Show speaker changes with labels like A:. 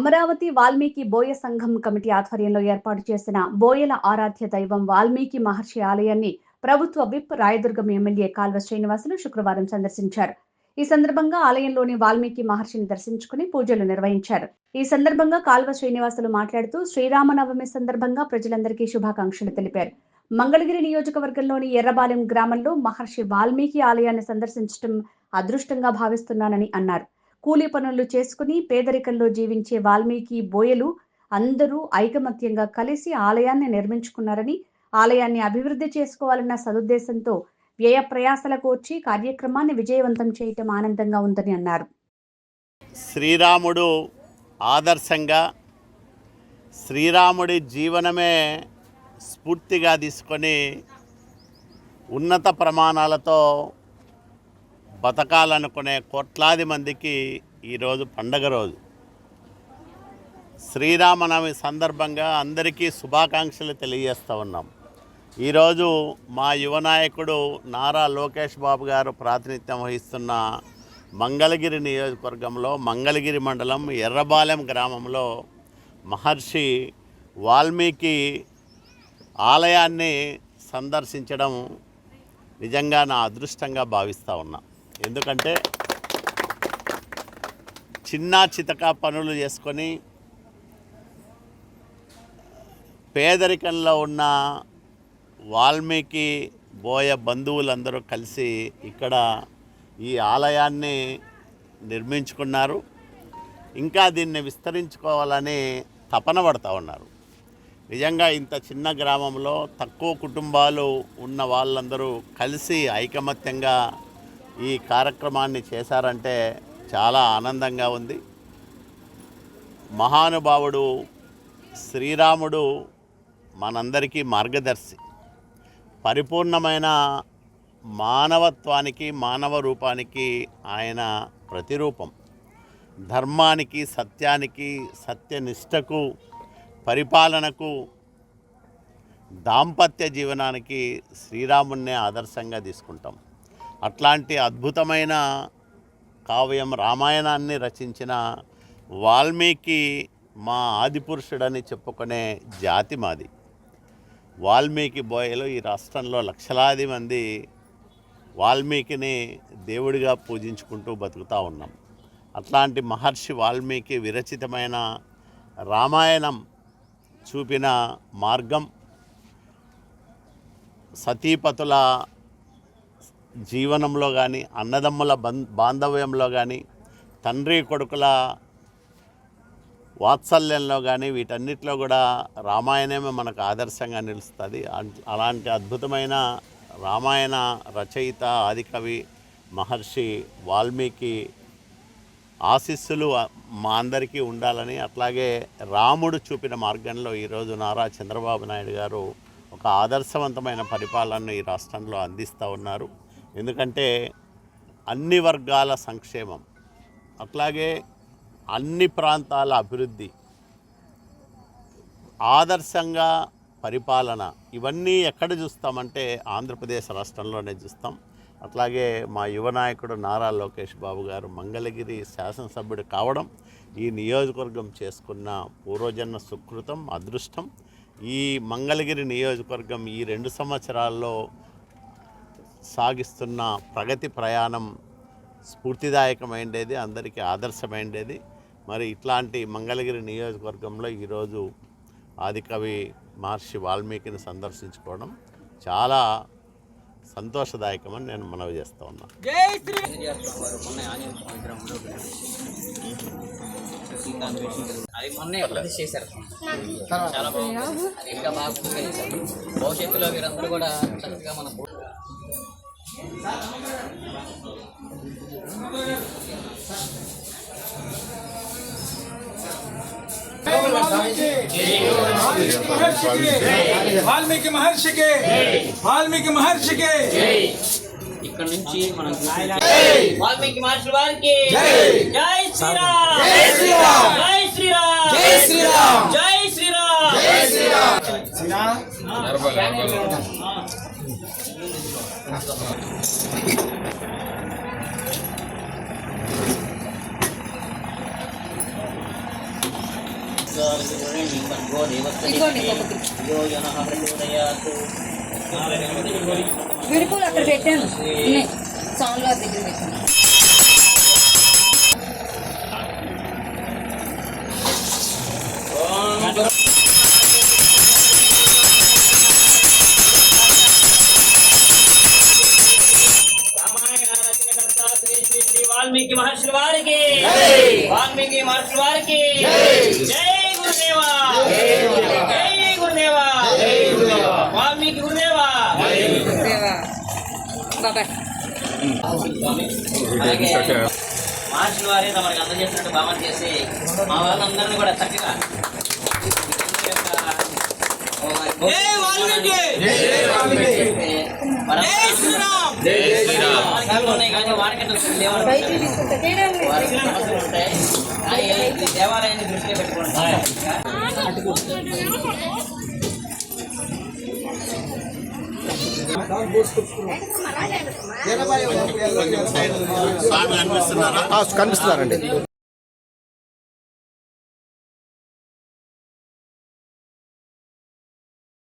A: అమరావతి వాల్మీకి బోయ సంఘం కమిటీ ఆధ్వర్యంలో ఏర్పాటు చేసిన బోయల ఆరాధ్య దైవం వాల్మీకి మహర్షి ఆలయాన్ని ప్రభుత్వ విప్ రాయదుర్గం ఎమ్మెల్యే కాల్వ శ్రీనివాసులు శుక్రవారం సందర్శించారు. ఈ సందర్భంగా ఆలయంలోని వాల్మీకి మహర్షిని దర్శించుకుని పూజలు నిర్వహించారు. ఈ సందర్భంగా కాల్వ శ్రీనివాసులు మాట్లాడుతూ శ్రీరామనవమి సందర్భంగా ప్రజలందరికీ శుభాకాంక్షలు తెలిపారు. మంగళగిరి నియోజకవర్గంలోని ఎర్రబాలెం గ్రామంలో మహర్షి వాల్మీకి ఆలయాన్ని సందర్శించడం అదృష్టంగా భావిస్తున్నానని అన్నారు. కూలీ పనులు చేసుకుని పేదరికంలో జీవించే వాల్మీకి బోయలు అందరూ ఐకమత్యంగా కలిసి ఆలయాన్ని నిర్మించుకున్నారని, ఆలయాన్ని అభివృద్ధి చేసుకోవాలన్న సదుద్దేశంతో వ్యయ ప్రయాసలకు వచ్చి కార్యక్రమాన్ని విజయవంతం చేయటం ఆనందంగా ఉందని అన్నారు.
B: శ్రీరాముడు ఆదర్శంగా శ్రీరాముడి జీవనమే స్ఫూర్తిగా తీసుకొని ఉన్నత ప్రమాణాలతో బతకాలనుకునే కోట్లాది మందికి ఈరోజు పండగ రోజు. శ్రీరామనవమి సందర్భంగా అందరికీ శుభాకాంక్షలు తెలియజేస్తూ ఉన్నాం. ఈరోజు మా యువ నాయకుడు నారా లోకేష్ బాబు గారు ప్రాతినిధ్యం వహిస్తున్న మంగళగిరి నియోజకవర్గంలో మంగళగిరి మండలం ఎర్రబాలెం గ్రామంలో మహర్షి వాల్మీకి ఆలయాన్ని సందర్శించడం నిజంగా నా అదృష్టంగా భావిస్తూ ఉన్నా. ఎందుకంటే చిన్న చితక పనులు చేసుకొని పేదరికంలో ఉన్న వాల్మీకి బోయ బంధువులందరూ కలిసి ఇక్కడ ఈ ఆలయాన్ని నిర్మించుకున్నారు. ఇంకా దీన్ని విస్తరించుకోవాలని తపన పడుతూ ఉన్నారు. నిజంగా ఇంత చిన్న గ్రామంలో తక్కువ కుటుంబాలు ఉన్న వాళ్ళందరూ కలిసి ఐకమత్యంగా ఈ కార్యక్రమాన్ని చేశారంటే చాలా ఆనందంగా ఉంది. మహానుభావుడు శ్రీరాముడు మనందరికీ మార్గదర్శి. పరిపూర్ణమైన మానవత్వానికి, మానవ రూపానికి ఆయన ప్రతిరూపం. ధర్మానికి, సత్యానికి, సత్యనిష్టకు, పరిపాలనకు, దాంపత్య జీవనానికి శ్రీరామున్నే ఆదర్శంగా తీసుకుంటాం. అట్లాంటి అద్భుతమైన కావ్యం రామాయణాన్ని రచించిన వాల్మీకి మా ఆదిపురుషుడని చెప్పుకునే జాతి మాది. వాల్మీకి బోయలు ఈ రాష్ట్రంలో లక్షలాది మంది వాల్మీకిని దేవుడిగా పూజించుకుంటూ బతుకుతూ ఉన్నాం. అట్లాంటి మహర్షి వాల్మీకి విరచితమైన రామాయణం చూపిన మార్గం, సతీపతుల జీవనంలో కానీ, అన్నదమ్ముల బాంధవ్యంలో కానీ, తండ్రి కొడుకుల వాత్సల్యంలో కానీ, వీటన్నిటిలో కూడా రామాయణమే మనకు ఆదర్శంగా నిలుస్తుంది. అలాంటి అద్భుతమైన రామాయణ రచయిత ఆదికవి మహర్షి వాల్మీకి ఆశీస్సులు మా అందరికీ ఉండాలని, అట్లాగే రాముడు చూపిన మార్గంలో ఈరోజు నారా చంద్రబాబు నాయుడు గారు ఒక ఆదర్శవంతమైన పరిపాలనను ఈ రాష్ట్రంలో అందిస్తూ ఉన్నారు. ఎందుకంటే అన్ని వర్గాల సంక్షేమం, అట్లాగే అన్ని ప్రాంతాల అభివృద్ధి, ఆదర్శంగా పరిపాలన, ఇవన్నీ ఎక్కడ చూస్తామంటే ఆంధ్రప్రదేశ్ రాష్ట్రంలోనే చూస్తాం. అట్లాగే మా యువ నాయకుడు నారా లోకేష్ బాబు గారు మంగళగిరి శాసనసభ్యుడు కావడం ఈ నియోజకవర్గం చేసుకున్న పూర్వజన్మ సుకృతం, అదృష్టం. ఈ మంగళగిరి నియోజకవర్గం ఈ 2 సంవత్సరాల్లో సాగిస్తున్న ప్రగతి ప్రయాణం స్ఫూర్తిదాయకమైనది, అందరికీ ఆదర్శమైనది. మరి ఇట్లాంటి మంగళగిరి నియోజకవర్గంలో ఈరోజు ఆదికవి మహర్షి వాల్మీకిని సందర్శించుకోవడం చాలా సంతోషదాయకమని నేను మనవి చేస్తూ ఉన్నాను.
C: అది మొన్నే ప్రతిష్ఠ చేశారు. చాలా బాగుంది. అది ఇంకా బాగా భవిష్యత్తులో వీరందరూ కూడా చక్కగా మన
D: వాల్మీకి మహర్షికి, వాల్మీకి మహర్షికి
C: ఇక్కడ నుంచి మనం వాల్మీకి మహర్షి వారికి జై శ్రీరామ్, జై శ్రీరామ్, జై శ్రీరామ్, జై శ్రీరామ్, జై శ్రీరామ్, జై శ్రీరామ్.
E: విడుపులు అక్కడ పెట్టాను సౌండ్ లో దగ్గర పెట్టాను.
C: వాల్మీకి మహర్షుల వారికి వాల్మీకి మహర్షుల వారికి జై గురుదేవా జై గురుదేవా వాల్మీకి గురుదేవా
E: బాబాయ్
C: మహర్షుల వారే తమకు అందజేసినట్టు భావన చేసి మా వాళ్ళందరినీ కూడా చక్కగా దేవాలయాన్ని దృష్టిలో పెట్టుకోండి.
B: స్వామి కనిపిస్తున్నారా?
F: కనిపిస్తున్నారండి.